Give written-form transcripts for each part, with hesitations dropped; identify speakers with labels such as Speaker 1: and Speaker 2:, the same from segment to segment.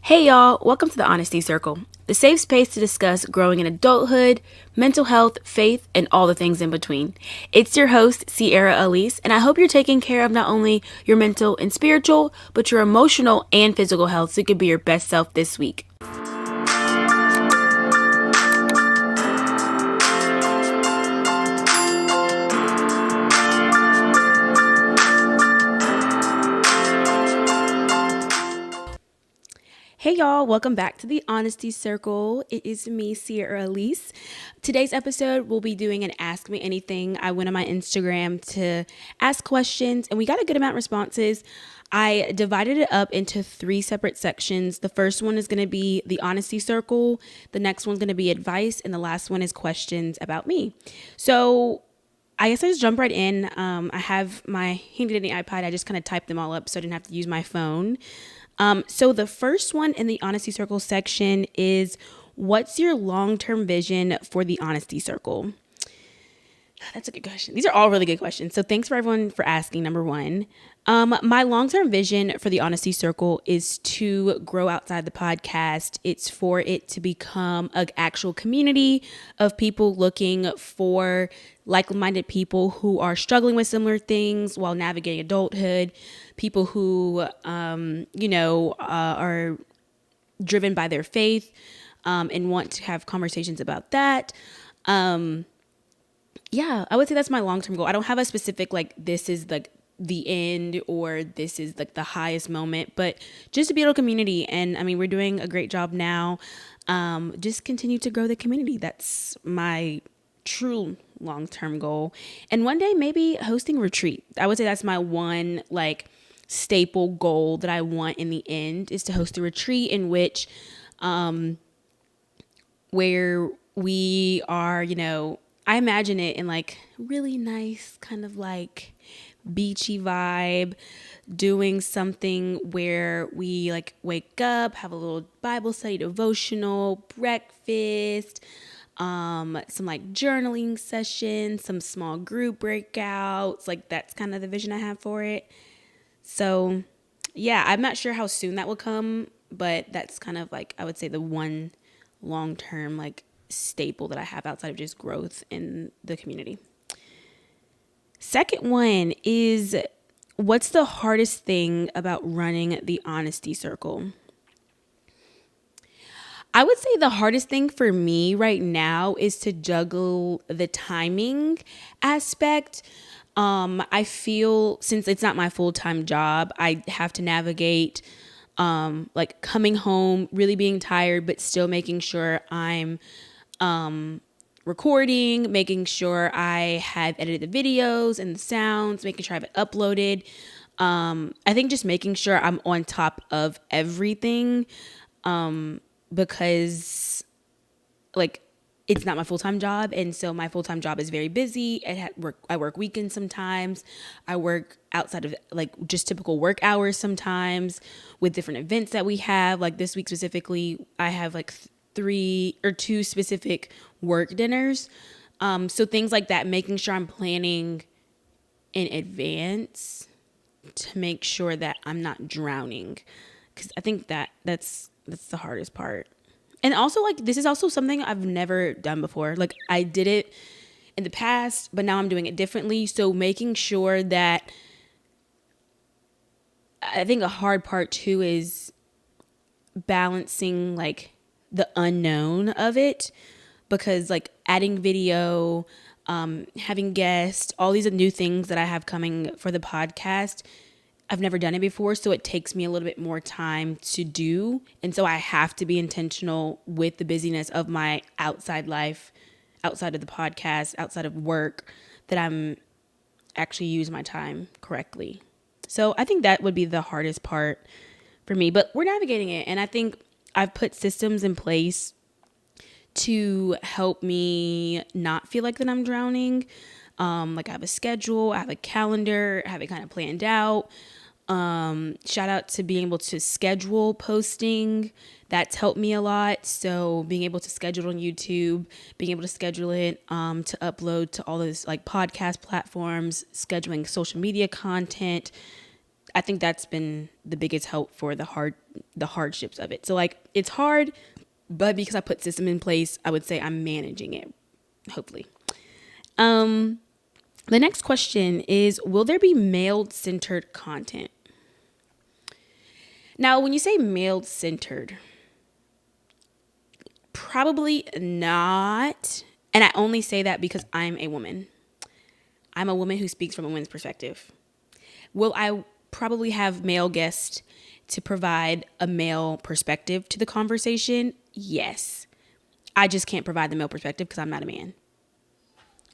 Speaker 1: Hey y'all, welcome to the Honesty Circle, the safe space to discuss growing in adulthood, mental health, faith, and all the things in between. It's your host, Sierra Elise, and I hope you're taking care of not only your mental and spiritual, but your emotional and physical health so you can be your best self this week. Hey y'all, welcome back to the Honesty Circle. It is me, Sierra Elise. Today's episode, we'll be doing an Ask Me Anything. I went on my Instagram to ask questions and we got a good amount of responses. I divided it up into 3 separate sections. The first one is going to be the Honesty Circle. The next one's going to be advice. And the last one is questions about me. So I guess I just jump right in. I have my handy dandy iPad. I just kind of typed them all up so I didn't have to use my phone. So the first one in the Honesty Circle section is, what's your long-term vision for the Honesty Circle? That's a good question. These are all really good questions. So thanks for everyone for asking. Number one, my long-term vision for the Honesty Circle is to grow outside the podcast. It's for it to become an actual community of people looking for like-minded people who are struggling with similar things while navigating adulthood, people who, are driven by their faith and want to have conversations about that. Yeah, I would say that's my long-term goal. I don't have a specific, this is the end or this is the highest moment, but just to build a community. And I mean, we're doing a great job now. Just continue to grow the community. That's my true long-term goal. And one day maybe hosting a retreat. I would say that's my one staple goal that I want in the end, is to host a retreat in which, where we are, I imagine it in really nice kind of beachy vibe, doing something where we wake up, have a little Bible study, devotional, breakfast, some journaling sessions, some small group breakouts. That's kind of the vision I have for it. So yeah, I'm not sure how soon that will come, but that's kind of I would say the one long-term staple that I have outside of just growth in the community. Second one is, what's the hardest thing about running the Honesty Circle? I would say the hardest thing for me right now is to juggle the timing aspect. I feel since it's not my full-time job, I have to navigate coming home, really being tired, but still making sure I'm recording, making sure I have edited the videos and the sounds, making sure I have it uploaded. I think just making sure I'm on top of everything, because it's not my full-time job. And so my full-time job is very busy. I work weekends sometimes. I work outside of just typical work hours sometimes with different events that we have. This week specifically, I have 3 or 2 specific work dinners. So things like that, making sure I'm planning in advance to make sure that I'm not drowning. Because I think that's the hardest part. And also, this is also something I've never done before. I did it in the past, but now I'm doing it differently. So making sure that, I think a hard part too is balancing the unknown of it, because adding video, having guests, all these new things that I have coming for the podcast, I've never done it before, so it takes me a little bit more time to do. And so I have to be intentional with the busyness of my outside life, outside of the podcast, outside of work, that I'm actually use my time correctly. So I think that would be the hardest part for me, but we're navigating it. And I think I've put systems in place to help me not feel like that I'm drowning. I have a schedule, I have a calendar, I have it kind of planned out. Shout out to being able to schedule posting. That's helped me a lot. So being able to schedule on YouTube, being able to schedule it, to upload to all those podcast platforms, scheduling social media content. I think that's been the biggest help for the hardships of it. So like it's hard, but because I put system in place, I would say I'm managing it, hopefully. The next question is, will there be male-centered content? Now, when you say male-centered, probably not. And I only say that because I'm a woman. I'm a woman who speaks from a woman's perspective. Will I probably have male guests to provide a male perspective to the conversation? Yes. I just can't provide the male perspective because I'm not a man.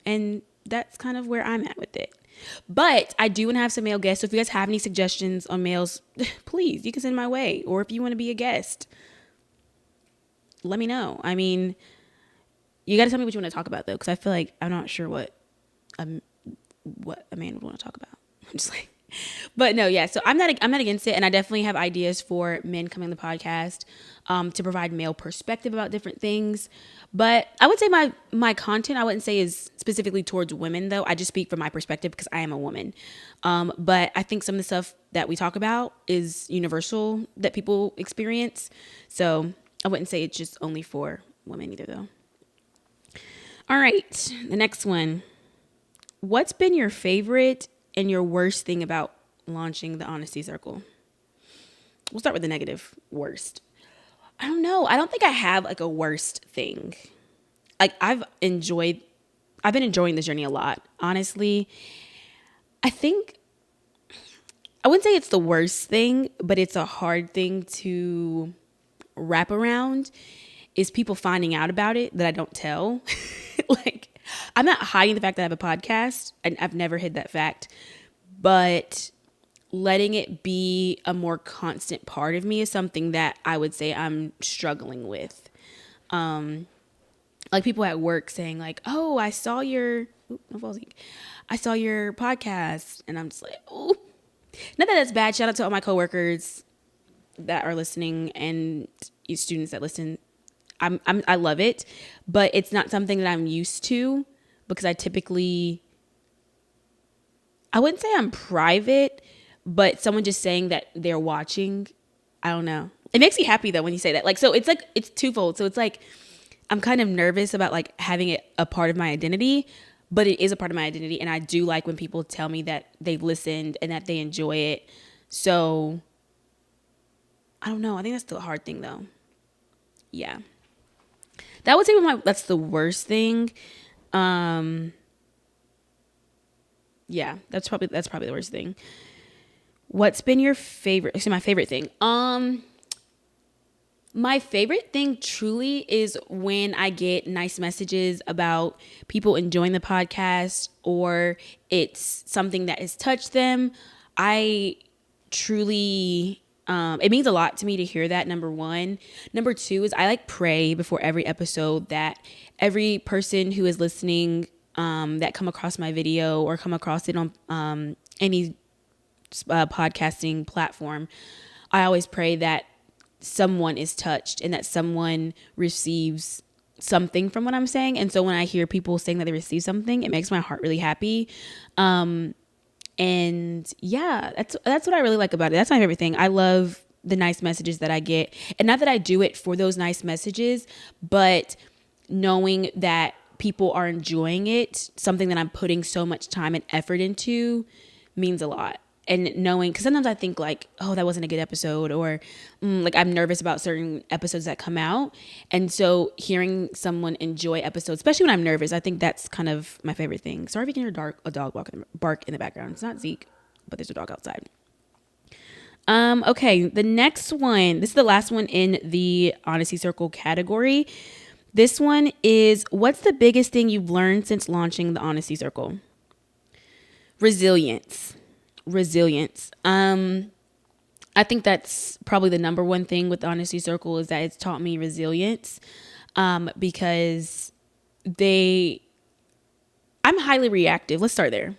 Speaker 1: And that's kind of where I'm at with it. But I do want to have some male guests. So if you guys have any suggestions on males, please, you can send my way. Or if you want to be a guest, let me know. I mean, you got to tell me what you want to talk about, though, because I feel like I'm not sure what a man would want to talk about. I'm just like, but no, yeah. So I'm not against it, and I definitely have ideas for men coming on the podcast to provide male perspective about different things. But I would say my content, I wouldn't say is specifically towards women, though. I just speak from my perspective because I am a woman. But I think some of the stuff that we talk about is universal that people experience. So I wouldn't say it's just only for women either, though. All right, the next one. What's been your favorite and your worst thing about launching the Honesty Circle? We'll start with the negative, worst. I don't know. I don't think I have like a worst thing. Like I've been enjoying this journey a lot. Honestly, I wouldn't say it's the worst thing, but it's a hard thing to wrap around is people finding out about it that I don't tell. Like, I'm not hiding the fact that I have a podcast, and I've never hid that fact, but letting it be a more constant part of me is something that I would say I'm struggling with. Like people at work saying like, "Oh, I saw your podcast," and I'm just like, "Oh, not that that's bad." Shout out to all my coworkers that are listening and you students that listen. I love it, but it's not something that I'm used to because I wouldn't say I'm private, but someone just saying that they're watching, I don't know. It makes me happy though when you say that. Like, so it's like, it's twofold. So it's like, I'm kind of nervous about like having it a part of my identity, but it is a part of my identity. And I do like when people tell me that they've listened and that they enjoy it. So I don't know. I think that's the hard thing though. Yeah. That would say that's the worst thing. Yeah, that's probably the worst thing. What's been your favorite? Actually, my favorite thing. My favorite thing truly is when I get nice messages about people enjoying the podcast or it's something that has touched them. I truly, it means a lot to me to hear that, number one. Number two is I like pray before every episode that every person who is listening that come across my video or come across it on any podcasting platform, I always pray that someone is touched and that someone receives something from what I'm saying. And so when I hear people saying that they receive something, it makes my heart really happy. And yeah, that's what I really like about it. That's my favorite thing. I love the nice messages that I get. And not that I do it for those nice messages, but knowing that people are enjoying it, something that I'm putting so much time and effort into, means a lot. And knowing, because sometimes I think like, oh, that wasn't a good episode, or like I'm nervous about certain episodes that come out. And so hearing someone enjoy episodes, especially when I'm nervous, I think that's kind of my favorite thing. Sorry if you can hear a dog bark in the background. It's not Zeke, but there's a dog outside. Okay, the next one, this is the last one in the Honesty Circle category. This one is, what's the biggest thing you've learned since launching the Honesty Circle? Resilience. I think that's probably the number one thing with the Honesty Circle is that it's taught me resilience, because I'm highly reactive. Let's start there.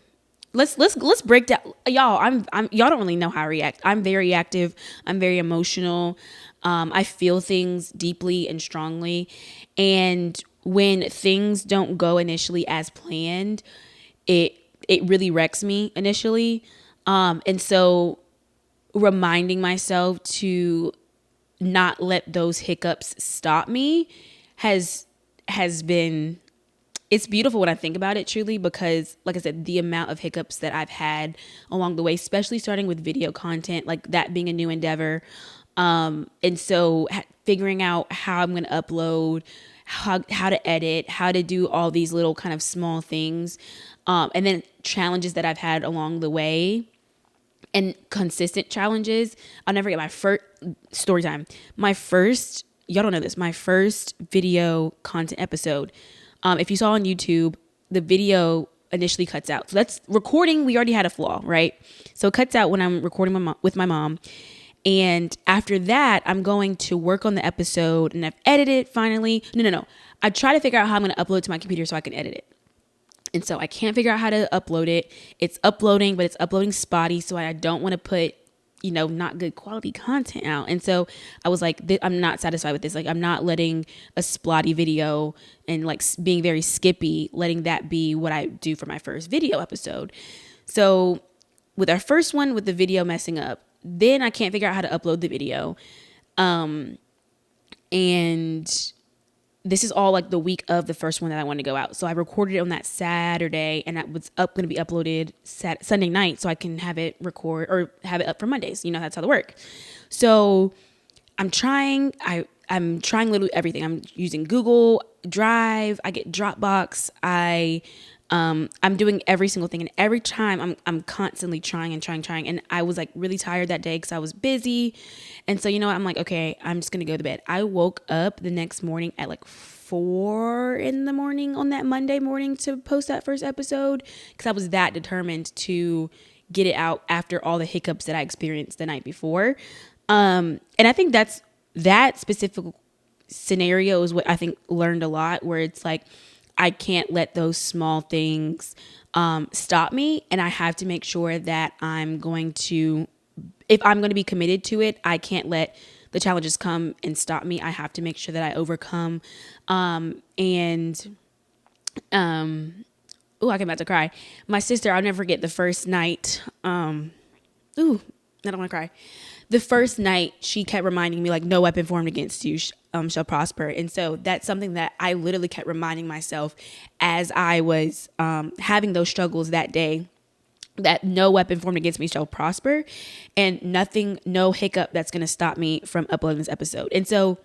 Speaker 1: Let's break down, y'all. Y'all don't really know how I react. I'm very active. I'm very emotional. I feel things deeply and strongly, and when things don't go initially as planned, it really wrecks me initially. And so reminding myself to not let those hiccups stop me has been, it's beautiful when I think about it, truly, because like I said, the amount of hiccups that I've had along the way, especially starting with video content, like that being a new endeavor. And so figuring out how I'm going to upload, how to edit, how to do all these little kind of small things. And then challenges that I've had along the way, and consistent challenges. I'll never get my first story time. Y'all don't know this, my first video content episode. If you saw on YouTube, the video initially cuts out. So that's recording. We already had a flaw, right? So it cuts out when I'm recording with my mom. And after that, I'm going to work on the episode, and I've edited it finally. No. I try to figure out how I'm going to upload it to my computer so I can edit it. And so I can't figure out how to upload it. It's uploading, but it's uploading spotty. So I don't want to put, not good quality content out. And so I was like, I'm not satisfied with this. Like, I'm not letting a splotty video and like being very skippy, letting that be what I do for my first video episode. So with our first one, with the video messing up, then I can't figure out how to upload the video. And this is all like the week of the first one that I wanted to go out. So I recorded it on that Saturday, and that was going to be uploaded Sunday night, so I can have it record or have it up for Mondays. That's how they work. So I'm trying literally everything. I'm using Google Drive. I get Dropbox. I'm doing every single thing, and every time I'm constantly trying. And I was like really tired that day because I was busy. And so, I'm like, okay, I'm just going to go to bed. I woke up the next morning at like 4 a.m. on that Monday morning to post that first episode, because I was that determined to get it out after all the hiccups that I experienced the night before. And I think that specific scenario is what I think learned a lot, where it's like, I can't let those small things stop me. And I have to make sure that if I'm going to be committed to it, I can't let the challenges come and stop me. I have to make sure that I overcome. Oh, I'm about to cry. My sister, I'll never forget the first night. I don't want to cry. The first night, she kept reminding me, like, no weapon formed against you shall prosper. And so that's something that I literally kept reminding myself as I was having those struggles that day, that no weapon formed against me shall prosper, and no hiccup that's going to stop me from uploading this episode. And so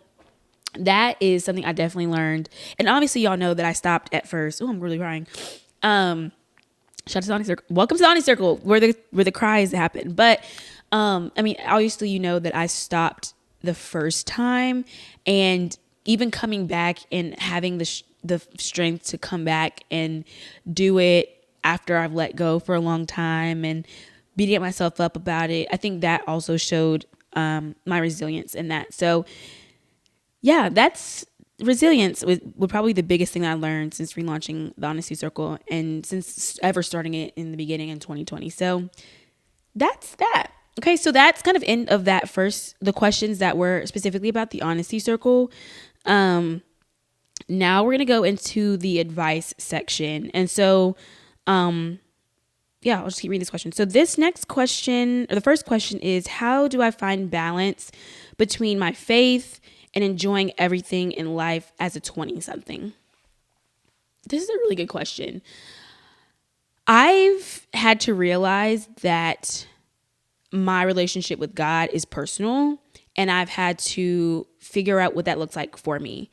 Speaker 1: that is something I definitely learned. And obviously, y'all know that I stopped at first. Oh, I'm really crying. Shout out to the Honest Circle. Welcome to the Honest Circle, where the cries happen. But obviously, that I stopped the first time, and even coming back and having the strength to come back and do it after I've let go for a long time and beating myself up about it, I think that also showed my resilience in that. So yeah, that's resilience was probably the biggest thing I learned since relaunching the Honesty Circle, and since ever starting it in the beginning in 2020. So that's that. Okay, so that's kind of end of that the questions that were specifically about the Honesty Circle. Now we're going to go into the advice section. And so, I'll just keep reading this question. So this next question, or the first question, is, how do I find balance between my faith and enjoying everything in life as a 20-something? This is a really good question. I've had to realize that my relationship with God is personal, and I've had to figure out what that looks like for me.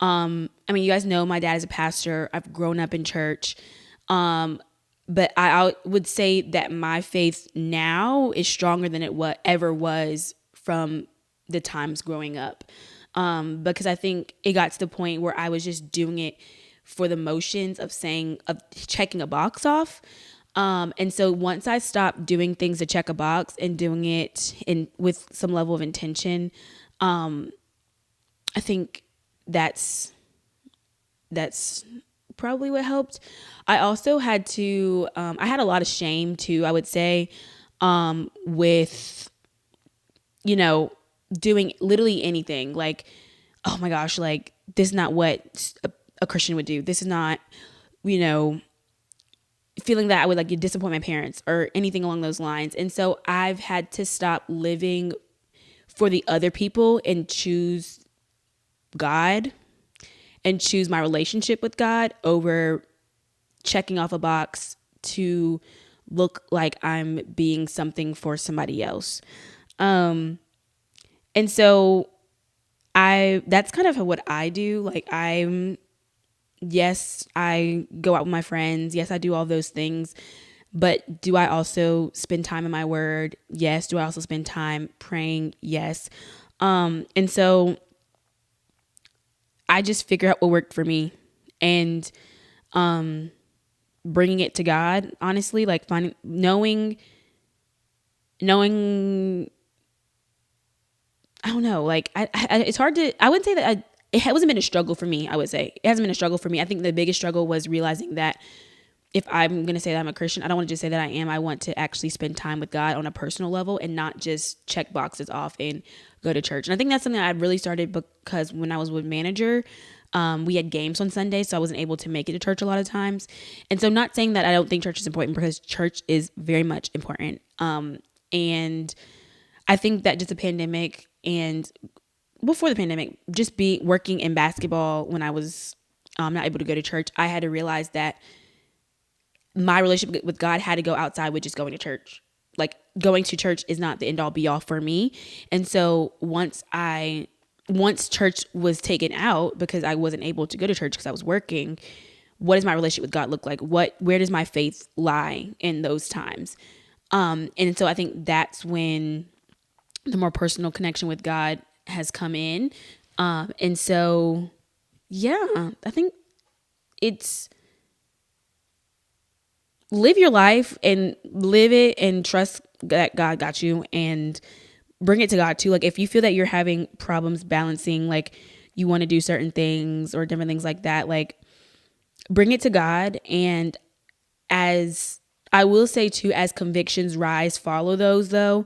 Speaker 1: You guys know my dad is a pastor. I've grown up in church. But I would say that my faith now is stronger than it ever was from the times growing up. Because I think it got to the point where I was just doing it for the motions of checking a box off. And so once I stopped doing things to check a box and doing it with some level of intention, I think that's probably what helped. I also had to, I had a lot of shame too, I would say, with, doing literally anything. Like, oh my gosh, like, this is not what a Christian would do. This is not, feeling that I would like disappoint my parents or anything along those lines. And so I've had to stop living for the other people and choose God and choose my relationship with God over checking off a box to look like I'm being something for somebody else. And so that's kind of what I do. Like yes, I go out with my friends. Yes, I do all those things. But do I also spend time in my word? Yes. Do I also spend time praying? Yes. And so I just figure out what worked for me and bringing it to God, honestly, like finding, knowing, I don't know, like it's hard to, I wouldn't say that it hasn't been a struggle for me. I would say it hasn't been a struggle for me. I think the biggest struggle was realizing that if I'm going to say that I'm a Christian, I don't want to just say that I am. I want to actually spend time with God on a personal level and not just check boxes off and go to church. And I think that's something that I really started because when I was with manager, we had games on Sundays, so I wasn't able to make it to church a lot of times. And so not saying that I don't think church is important, because church is very much important. And I think that just the pandemic and before the pandemic, just be working in basketball when I was not able to go to church, I had to realize that my relationship with God had to go outside with just going to church. Like going to church is not the end all be all for me. And so once church was taken out because I wasn't able to go to church because I was working, what does my relationship with God look like? Where does my faith lie in those times? And so I think that's when the more personal connection with God has come in. And so, yeah, I think it's live your life and live it and trust that God got you and bring it to God too. Like if you feel that you're having problems balancing, like you want to do certain things or different things like that, like bring it to God. And as I will say too, as convictions rise, follow those though.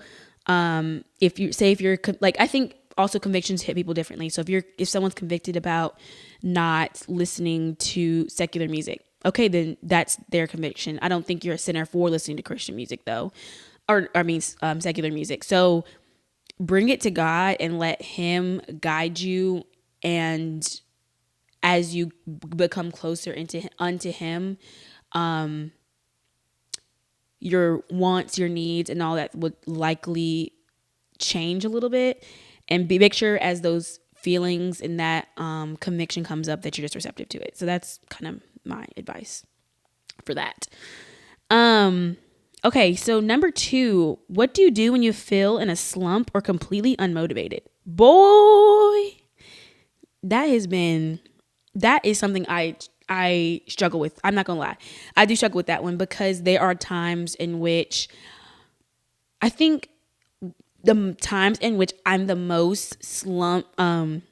Speaker 1: If you're like, I think also convictions hit people differently. So if someone's convicted about not listening to secular music, okay, then that's their conviction. I don't think you're a sinner for listening to Christian music though, secular music. So bring it to God and let Him guide you. And as you become closer unto Him, your wants, your needs, and all that would likely change a little bit. And make sure as those feelings and that conviction comes up that you're just receptive to it. So that's kind of my advice for that. Okay, so number 2, what do you do when you feel in a slump or completely unmotivated? Boy, that is something I struggle with. I'm not gonna lie. I do struggle with that one because there are times in which I think the times in which I'm the most in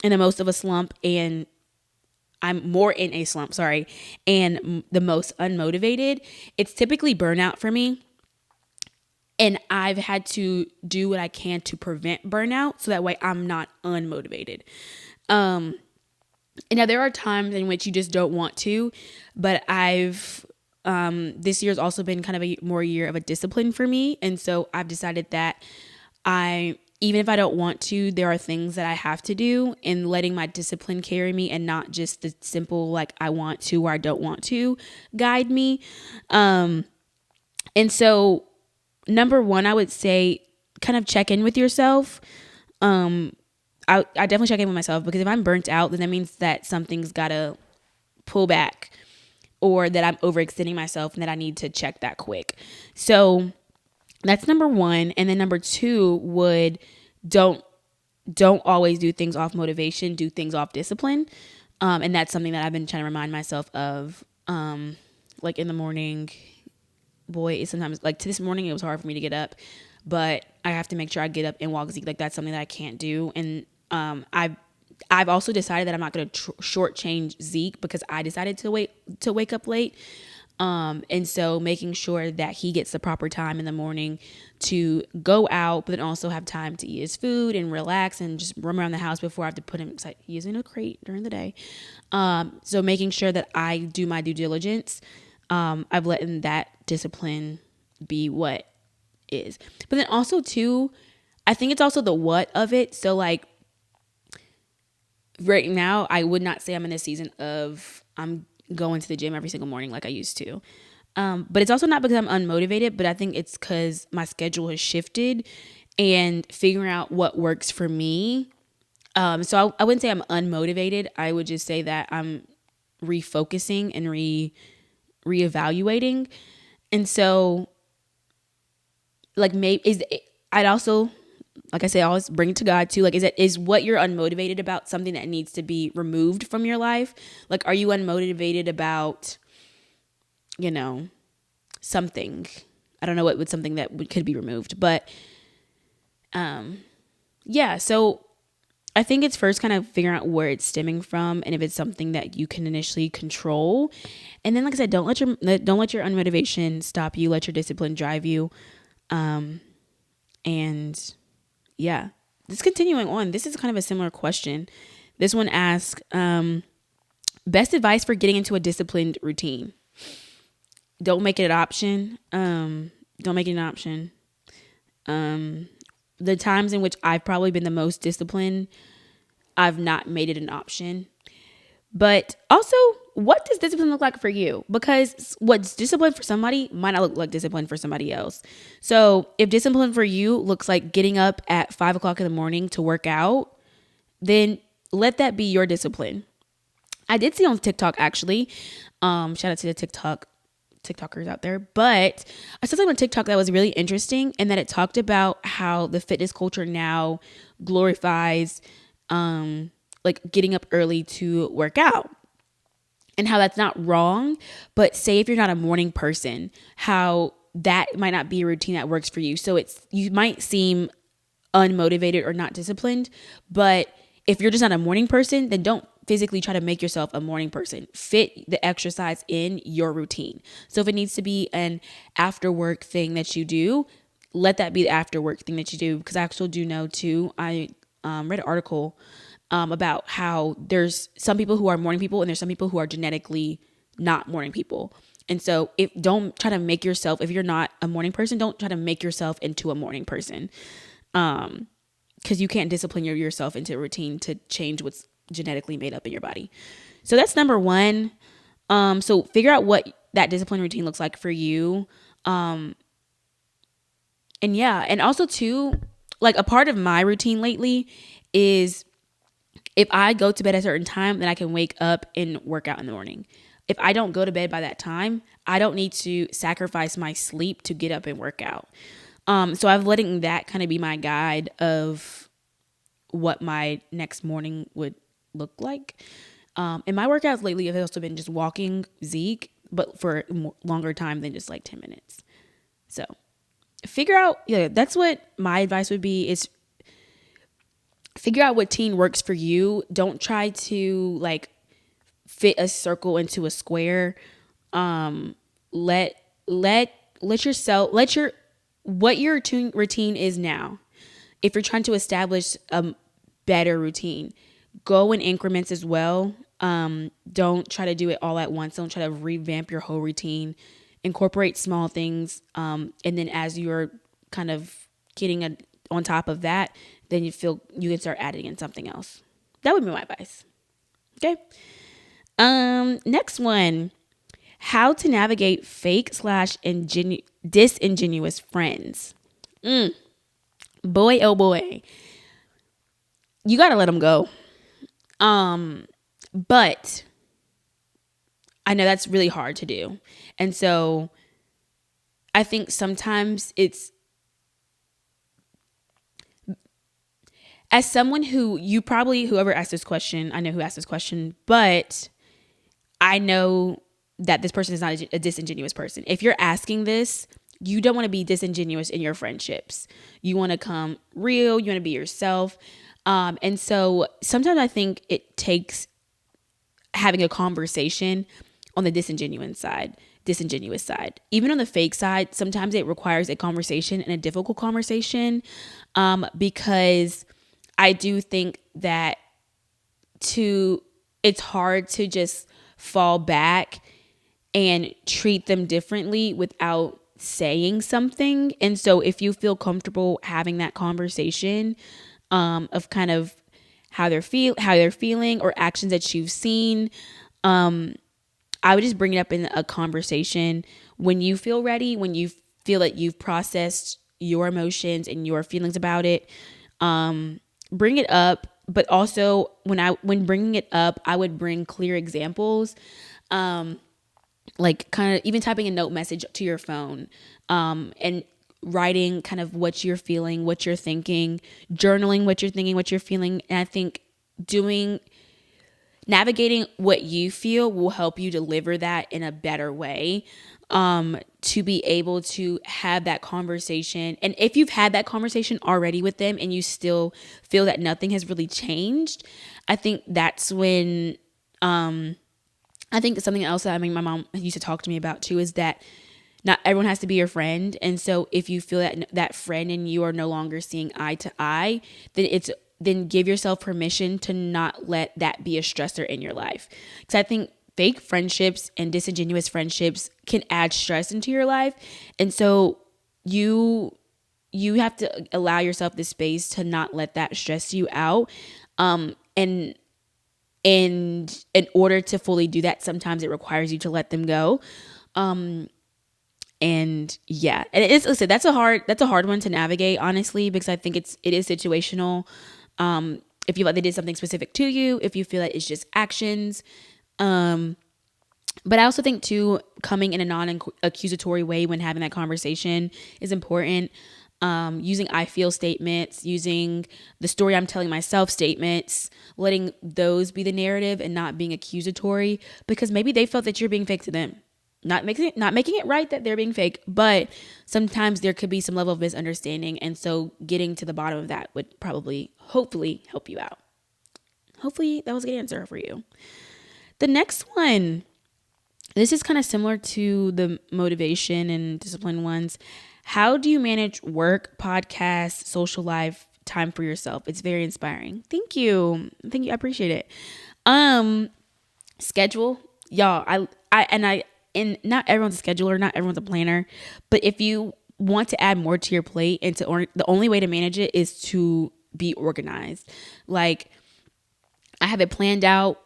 Speaker 1: the most of a slump, and I'm more in a slump, and the most unmotivated, it's typically burnout for me. And I've had to do what I can to prevent burnout so that way I'm not unmotivated. And now there are times in which you just don't want to, but this year's also been kind of a more year of a discipline for me. And so I've decided that even if I don't want to, there are things that I have to do, and letting my discipline carry me and not just the simple, like I want to or I don't want to guide me. And so number 1, I would say kind of check in with yourself. I definitely check in with myself, because if I'm burnt out, then that means that something's got to pull back, or that I'm overextending myself and that I need to check that quick. So that's number 1. And then number 2 would don't always do things off motivation, do things off discipline. And that's something that I've been trying to remind myself of. Like in the morning, boy, it's sometimes like this morning, it was hard for me to get up, but I have to make sure I get up and walk Zeke. Like that's something that I can't do. And I've also decided that I'm not going to shortchange Zeke, because I decided to wake up late. And so making sure that he gets the proper time in the morning to go out, but then also have time to eat his food and relax and just roam around the house before I have to put him, because he is in a crate during the day. So making sure that I do my due diligence, I've let that discipline be what is. But then also too, I think it's also the what of it. So like right now, I would not say I'm in a season of I'm going to the gym every single morning like I used to. But it's also not because I'm unmotivated, but I think it's because my schedule has shifted and figuring out what works for me. So I wouldn't say I'm unmotivated. I would just say that I'm refocusing and reevaluating. And so like maybe I'd also, like I say, I always bring it to God too. Like, is what you're unmotivated about something that needs to be removed from your life? Like, are you unmotivated about, something? I don't know what would something that could be removed, but yeah. So I think it's first kind of figuring out where it's stemming from, and if it's something that you can initially control. And then, like I said, don't let your unmotivation stop you. Let your discipline drive you. And yeah, just continuing on. This is kind of a similar question. This one asks, best advice for getting into a disciplined routine. Don't make it an option. Don't make it an option. The times in which I've probably been the most disciplined, I've not made it an option. But also, what does discipline look like for you? Because what's discipline for somebody might not look like discipline for somebody else. So if discipline for you looks like getting up at 5 o'clock in the morning to work out, then let that be your discipline. I did see on TikTok actually, shout out to the TikTokers out there, but I saw something on TikTok that was really interesting, and that it talked about how the fitness culture now glorifies like getting up early to work out, and how that's not wrong. But say if you're not a morning person, how that might not be a routine that works for you. So you might seem unmotivated or not disciplined, but if you're just not a morning person, then don't physically try to make yourself a morning person. Fit the exercise in your routine. So if it needs to be an after work thing that you do, let that be the after work thing that you do. Because I actually do know too, I read an article about how there's some people who are morning people and there's some people who are genetically not morning people. And so don't try to make yourself, if you're not a morning person, don't try to make yourself into a morning person. Because you can't discipline yourself into a routine to change what's genetically made up in your body. So that's number one. So figure out what that discipline routine looks like for you. And yeah, and also too, like a part of my routine lately is if I go to bed at a certain time, then I can wake up and work out in the morning. If I don't go to bed by that time, I don't need to sacrifice my sleep to get up and work out. So I've letting that kind of be my guide of what my next morning would look like. And my workouts lately have also been just walking Zeke, but for a longer time than just like 10 minutes. So figure out, that's what my advice would be, is figure out what routine works for you. Don't try to like fit a circle into a square. Let yourself, what your routine is now. If you're trying to establish a better routine, go in increments as well. Don't try to do it all at once. Don't try to revamp your whole routine. Incorporate small things. And then as you're kind of getting on top of that, then you can start adding in something else. That would be my advice. Okay. Next one. How to navigate fake / disingenuous friends. Boy, oh boy. You got to let them go. But I know that's really hard to do. And so I think sometimes it's, as someone whoever asked this question, I know who asked this question, but I know that this person is not a disingenuous person. If you're asking this, you don't want to be disingenuous in your friendships. You want to come real. You want to be yourself. And so sometimes I think it takes having a conversation on the disingenuous side. Even on the fake side, sometimes it requires a conversation, and a difficult conversation, because I do think that it's hard to just fall back and treat them differently without saying something. And so if you feel comfortable having that conversation of kind of how they're feeling or actions that you've seen, I would just bring it up in a conversation when you feel ready, when you feel that you've processed your emotions and your feelings about it. Bring it up, but also when bringing it up, I would bring clear examples, like kind of even typing a note message to your phone, and writing kind of what you're feeling, what you're thinking, journaling what you're thinking, what you're feeling. And I think doing navigating what you feel will help you deliver that in a better way, to be able to have that conversation. And if you've had that conversation already with them and you still feel that nothing has really changed, I think that's when, I think something else that my mom used to talk to me about too is that not everyone has to be your friend. And so if you feel that that friend and you are no longer seeing eye to eye, then give yourself permission to not let that be a stressor in your life. Because I think fake friendships and disingenuous friendships can add stress into your life. And so you have to allow yourself the space to not let that stress you out. And in order to fully do that, sometimes it requires you to let them go. And yeah, and it is, listen, that's a hard one to navigate, honestly, because I think it is situational. If you feel like they did something specific to you, if you feel like it's just actions. But I also think too, coming in a non-accusatory way when having that conversation is important. Using I feel statements, using the story I'm telling myself statements, letting those be the narrative and not being accusatory, because maybe they felt that you're being fake to them. Not making it right that they're being fake, but sometimes there could be some level of misunderstanding. And so getting to the bottom of that would probably, hopefully, help you out. Hopefully that was a good answer for you. The next one, this is kind of similar to the motivation and discipline ones. How do you manage work, podcast, social life, time for yourself? It's very inspiring. Thank you. Thank you. I appreciate it. Schedule. Y'all, and not everyone's a scheduler, not everyone's a planner, but if you want to add more to your plate and the only way to manage it is to be organized. Like, I have it planned out,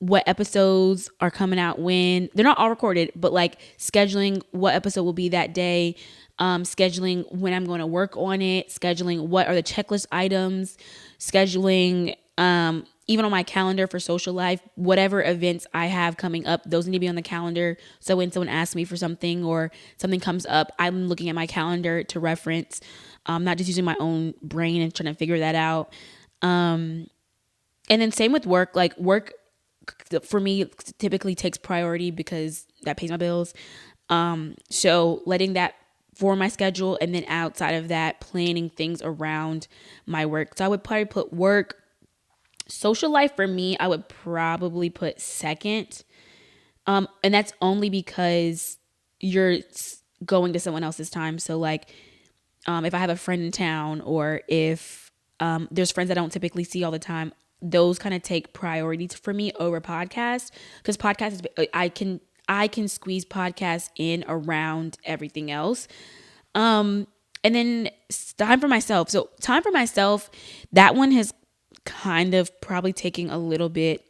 Speaker 1: what episodes are coming out when. They're not all recorded, but like scheduling what episode will be that day, scheduling when I'm going to work on it, scheduling what are the checklist items, scheduling, even on my calendar for social life, whatever events I have coming up, those need to be on the calendar. So when someone asks me for something or something comes up, I'm looking at my calendar to reference, not just using my own brain and trying to figure that out. And then same with work. Like, work for me typically takes priority because that pays my bills. So letting that for my schedule, and then outside of that, planning things around my work. So I would probably put work. Social life for me, I would probably put second. And that's only because you're going to someone else's time. So like, if I have a friend in town, or if there's friends I don't typically see all the time, those kind of take priority for me over podcast, because podcast is, I can squeeze podcasts in around everything else. And then time for myself. So time for myself, that one has kind of probably taking a little bit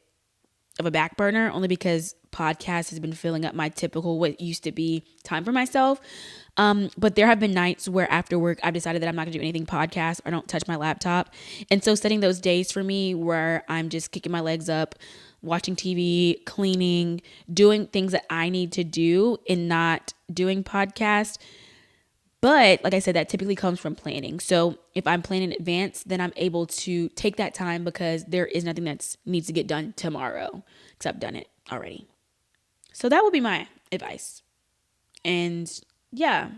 Speaker 1: of a back burner, only because podcast has been filling up my typical what used to be time for myself. But there have been nights where after work I've decided that I'm not gonna do anything podcast, or don't touch my laptop. And so setting those days for me where I'm just kicking my legs up, watching TV, cleaning, doing things that I need to do, and not doing podcast. But like I said, that typically comes from planning. So if I'm planning in advance, then I'm able to take that time, because there is nothing that needs to get done tomorrow, because I've done it already. So that would be my advice. And yeah.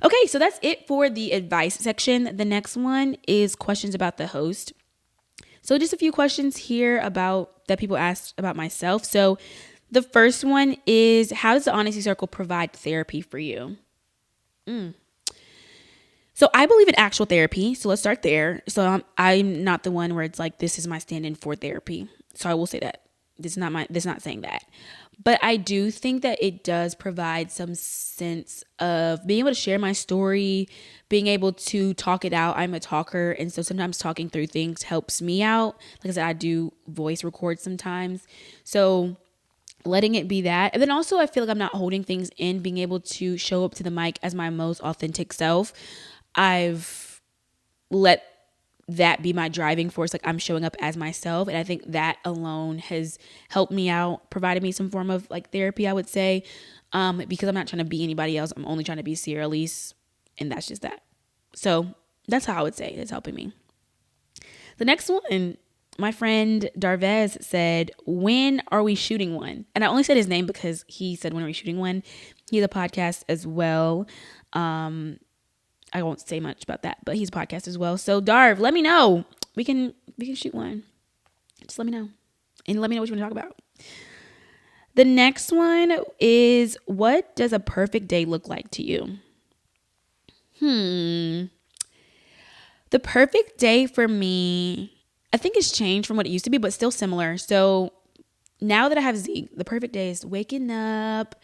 Speaker 1: Okay, so that's it for the advice section. The next one is questions about the host. So just a few questions here about that people asked about myself. So the first one is, how does the Honesty Circle provide therapy for you? So I believe in actual therapy. So let's start there. So I'm not the one where it's like, this is my stand-in for therapy. So I will say that. This is not saying that. But I do think that it does provide some sense of being able to share my story, being able to talk it out. I'm a talker, and so sometimes talking through things helps me out. Like I said, I do voice record sometimes. So letting it be that. And then also I feel like I'm not holding things in, being able to show up to the mic as my most authentic self. I've let that be my driving force. Like I'm showing up as myself. And I think that alone has helped me out, provided me some form of like therapy, I would say. Because I'm not trying to be anybody else. I'm only trying to be Sierra Elise. And that's just that. So that's how I would say it's helping me. The next one, my friend Darvez said, when are we shooting one? And I only said his name because he said, when are we shooting one? He has a podcast as well. I won't say much about that, but he's a podcast as well. So Darv, let me know. We can shoot one. Just let me know. And let me know what you want to talk about. The next one is, what does a perfect day look like to you? The perfect day for me, I think it's changed from what it used to be, but still similar. So now that I have Zeke, the perfect day is waking up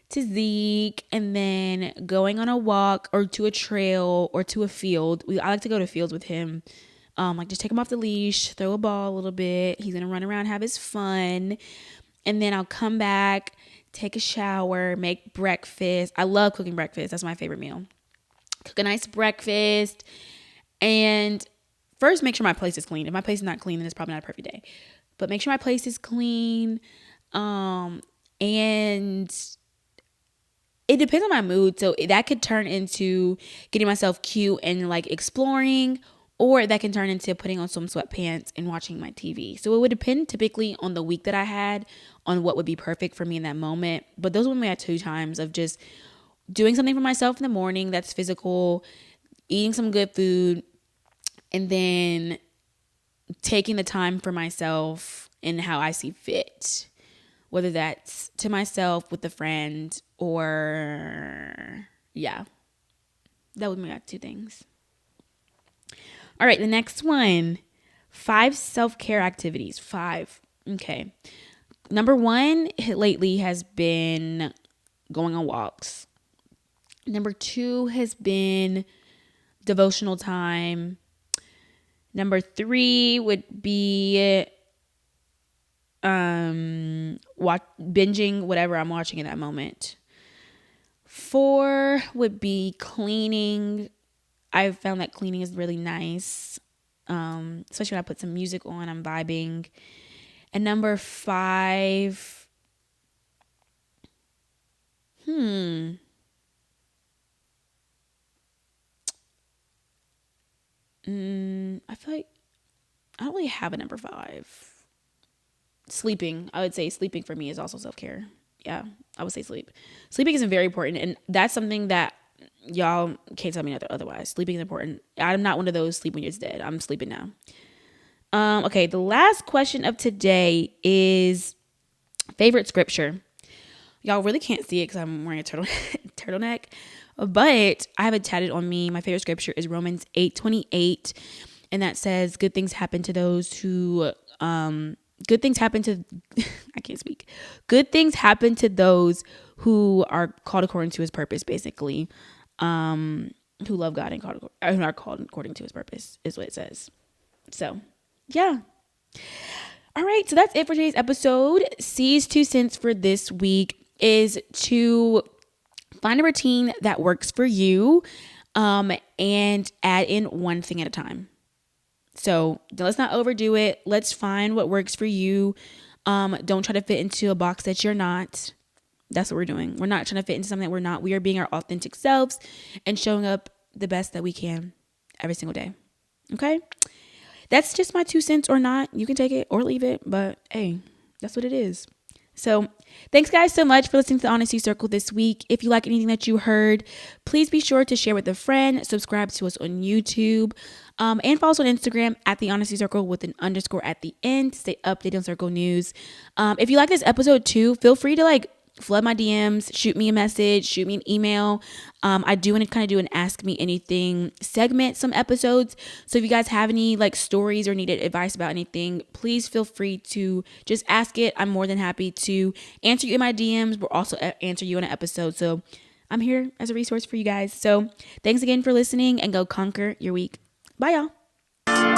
Speaker 1: to Zeke and then going on a walk or to a trail or to a field. I like to go to fields with him. Like just take him off the leash, throw a ball a little bit. He's going to run around, have his fun. And then I'll come back, take a shower, make breakfast. I love cooking breakfast. That's my favorite meal. Cook a nice breakfast. And first, make sure my place is clean. If my place is not clean, then it's probably not a perfect day. But make sure my place is clean. And it depends on my mood. So that could turn into getting myself cute and like exploring, or that can turn into putting on some sweatpants and watching my TV. So it would depend typically on the week that I had on what would be perfect for me in that moment. But those were my 2 times of just doing something for myself in the morning that's physical, eating some good food, and then taking the time for myself and how I see fit, whether that's to myself with a friend or, yeah, that would be my 2 things. All right, the next one, 5 self-care activities. 5. Okay. Number 1 lately has been going on walks. Number 2 has bing devotional time. Number 3 would be binging whatever I'm watching in that moment. 4 would be cleaning. I've found that cleaning is really nice, especially when I put some music on, I'm vibing. And number 5, I feel like I don't really have a number 5. Sleeping. I would say sleeping for me is also self-care. Yeah, I would say sleep. Sleeping is very important, and that's something that y'all can't tell me otherwise. Sleeping is important. I'm not one of those sleep when you're dead. I'm sleeping now. Okay, the last question of today is favorite scripture. Y'all really can't see it because I'm wearing a turtleneck, but I have it tatted on me. My favorite scripture is Romans 8:28, and that says, "Good things happen to those who good things happen to I can't speak. Good things happen to those who are called according to His purpose." Basically, who love God and who are called according to His purpose is what it says. So, yeah. All right, so that's it for today's episode. C's 2 cents for this week is to find a routine that works for you, and add in one thing at a time. So let's not overdo it. Let's find what works for you. Don't try to fit into a box that you're not. That's what we're doing. We're not trying to fit into something that we're not. We are being our authentic selves and showing up the best that we can every single day. Okay? That's just my 2 cents or not. You can take it or leave it, but hey, that's what it is. So thanks guys so much for listening to the Honesty Circle this week. If you like anything that you heard, please be sure to share with a friend, subscribe to us on YouTube, and follow us on Instagram at the Honesty Circle with an _ at the end to stay updated on Circle news. If you like this episode too, feel free to flood my DMs, shoot me a message, shoot me an email. I do want to kind of do an ask me anything segment, some episodes. So if you guys have any like stories or needed advice about anything, please feel free to just ask it. I'm more than happy to answer you in my DMs, but also answer you in an episode. So I'm here as a resource for you guys. So thanks again for listening, and go conquer your week. Bye, y'all.